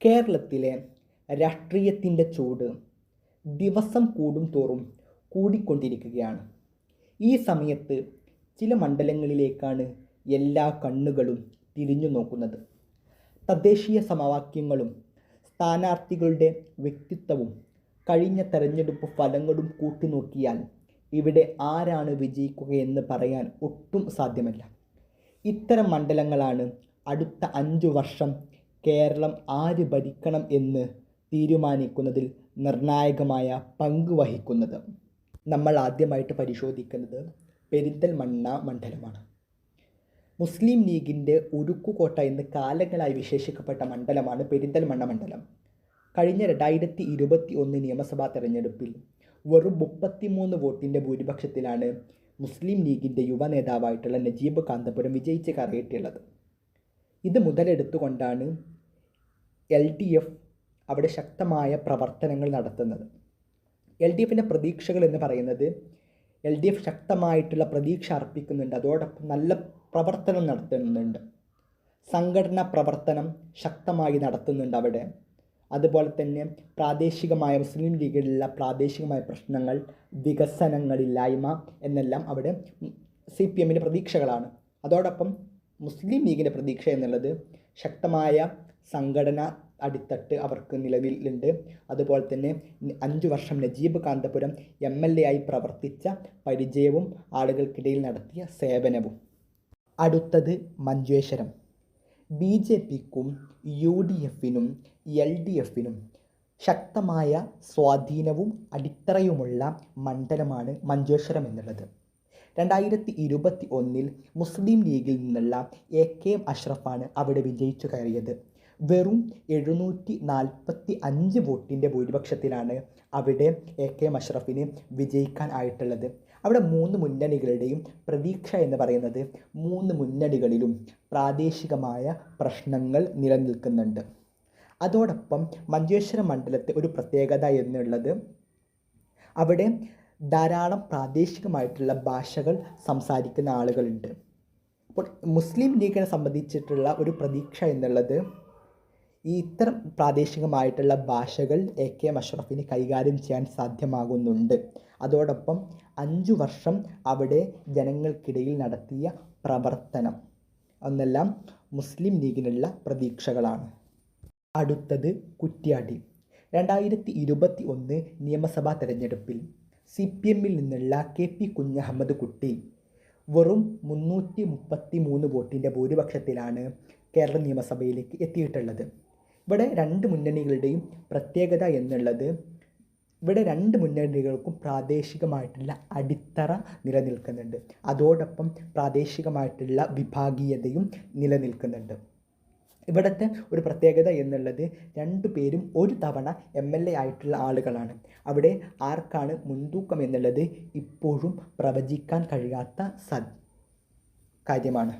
കേരളത്തിലെ രാഷ്ട്രീയത്തിൻ്റെ ചൂട് ദിവസം കൂടും തോറും കൂടിക്കൊണ്ടിരിക്കുകയാണ്. ഈ സമയത്ത് ചില മണ്ഡലങ്ങളിലേക്കാണ് എല്ലാ കണ്ണുകളും തിരിഞ്ഞു നോക്കുന്നത്. തദ്ദേശീയ സമവാക്യങ്ങളും സ്ഥാനാർത്ഥികളുടെ വ്യക്തിത്വവും കഴിഞ്ഞ തെരഞ്ഞെടുപ്പ് ഫലങ്ങളും കൂട്ടിനോക്കിയാൽ ഇവിടെ ആരാണ് വിജയിക്കുകയെന്ന് പറയാൻ ഒട്ടും സാധ്യമല്ല. ഇത്തരം മണ്ഡലങ്ങളാണ് അടുത്ത 5 വർഷം കേരളം ആര് ഭരിക്കണം എന്ന് തീരുമാനിക്കുന്നതിൽ നിർണായകമായ പങ്ക് വഹിക്കുന്നത്. നമ്മൾ ആദ്യമായിട്ട് പരിശോധിക്കുന്നത് പെരിന്തൽമണ്ണ മണ്ഡലമാണ്. മുസ്ലിം ലീഗിൻ്റെ ഉരുക്കുകോട്ട എന്ന് കാലങ്ങളായി വിശേഷിക്കപ്പെട്ട മണ്ഡലമാണ് പെരിന്തൽമണ്ണ മണ്ഡലം. കഴിഞ്ഞ 2021 നിയമസഭാ തെരഞ്ഞെടുപ്പിൽ വെറും 33 വോട്ടിൻ്റെ ഭൂരിപക്ഷത്തിലാണ് മുസ്ലിം ലീഗിൻ്റെ യുവ നേതാവായിട്ടുള്ള നജീബ് കാന്തപുരം വിജയിച്ച് കയറിയിട്ടുള്ളത്. ഇത് മുതലെടുത്തുകൊണ്ടാണ് LDF അവിടെ ശക്തമായ പ്രവർത്തനങ്ങൾ നടത്തുന്നത്. LDFിൻ്റെ പ്രതീക്ഷകൾ എന്ന് പറയുന്നത് LDF ശക്തമായിട്ടുള്ള പ്രതീക്ഷ അർപ്പിക്കുന്നുണ്ട്, അതോടൊപ്പം നല്ല പ്രവർത്തനം നടത്തുന്നുണ്ട്. സംഘടനാ പ്രവർത്തനം ശക്തമായി നടത്തുന്നുണ്ട് അവിടെ. അതുപോലെ തന്നെ പ്രാദേശികമായ മുസ്ലിം ലീഗിലുള്ള പ്രാദേശികമായ പ്രശ്നങ്ങൾ, വികസനങ്ങളില്ലായ്മ എന്നെല്ലാം അവിടെ CPMൻ്റെ പ്രതീക്ഷകളാണ്. അതോടൊപ്പം മുസ്ലിം ലീഗിൻ്റെ പ്രതീക്ഷ എന്നുള്ളത് ശക്തമായ സംഘടന അടിത്തട്ട് അവർക്ക് നിലവിലുണ്ട്. അതുപോലെ തന്നെ 5 വർഷം നജീബ് കാന്തപുരം MLA ആയി പ്രവർത്തിച്ച പരിചയവും ആളുകൾക്കിടയിൽ നടത്തിയ സേവനവും. അടുത്തത് മഞ്ചേശ്വരം. BJPക്കും UDFനും LDFനും ശക്തമായ സ്വാധീനവും അടിത്തറയുമുള്ള മണ്ഡലമാണ് മഞ്ചേശ്വരം എന്നുള്ളത്. 2021 മുസ്ലിം ലീഗിൽ നിന്നുള്ള AK അഷ്റഫാണ് അവിടെ വിജയിച്ചു കയറിയത്. വെറും 745 വോട്ടിൻ്റെ ഭൂരിപക്ഷത്തിലാണ് അവിടെ AK അഷ്റഫിന് വിജയിക്കാൻ ആയിട്ടുള്ളത്. അവിടെ 3 മുന്നണികളുടെയും പ്രതീക്ഷ എന്ന് പറയുന്നത് 3 മുന്നണികളിലും പ്രാദേശികമായ പ്രശ്നങ്ങൾ നിലനിൽക്കുന്നുണ്ട്. അതോടൊപ്പം മഞ്ചേശ്വരം മണ്ഡലത്തെ ഒരു പ്രത്യേകത എന്നുള്ളത് അവിടെ ധാരാളം പ്രാദേശികമായിട്ടുള്ള ഭാഷകൾ സംസാരിക്കുന്ന ആളുകളുണ്ട്. അപ്പോൾ മുസ്ലിം ലീഗിനെ സംബന്ധിച്ചിട്ടുള്ള ഒരു പ്രതീക്ഷ എന്നുള്ളത് ഈ ഇത്തരം പ്രാദേശികമായിട്ടുള്ള ഭാഷകൾ AK അഷ്റഫിന് കൈകാര്യം ചെയ്യാൻ സാധ്യമാകുന്നുണ്ട്. അതോടൊപ്പം 5 വർഷം അവിടെ ജനങ്ങൾക്കിടയിൽ നടത്തിയ പ്രവർത്തനം എന്നെല്ലാം മുസ്ലിം ലീഗിനുള്ള പ്രതീക്ഷകളാണ്. അടുത്തത് കുറ്റ്യാടി. 2021 നിയമസഭാ തെരഞ്ഞെടുപ്പിൽ CPMൽ നിന്നുള്ള KP കുഞ്ഞഹമ്മദ് കുട്ടി വെറും 333 വോട്ടിൻ്റെ ഭൂരിപക്ഷത്തിലാണ് കേരള നിയമസഭയിലേക്ക് എത്തിയിട്ടുള്ളത്. ഇവിടെ 2 മുന്നണികളുടെയും പ്രത്യേകത എന്നുള്ളത് ഇവിടെ 2 മുന്നണികൾക്കും പ്രാദേശികമായിട്ടുള്ള അടിത്തറ നിലനിൽക്കുന്നുണ്ട്. അതോടൊപ്പം പ്രാദേശികമായിട്ടുള്ള വിഭാഗീയതയും നിലനിൽക്കുന്നുണ്ട്. ഇവിടുത്തെ ഒരു പ്രത്യേകത എന്നുള്ളത് 2 പേരും ഒരു തവണ MLA ആയിട്ടുള്ള ആളുകളാണ്. അവിടെ ആർക്കാണ് മുൻതൂക്കം എന്നുള്ളത് ഇപ്പോഴും പ്രവചിക്കാൻ കഴിയാത്ത കാര്യമാണ്.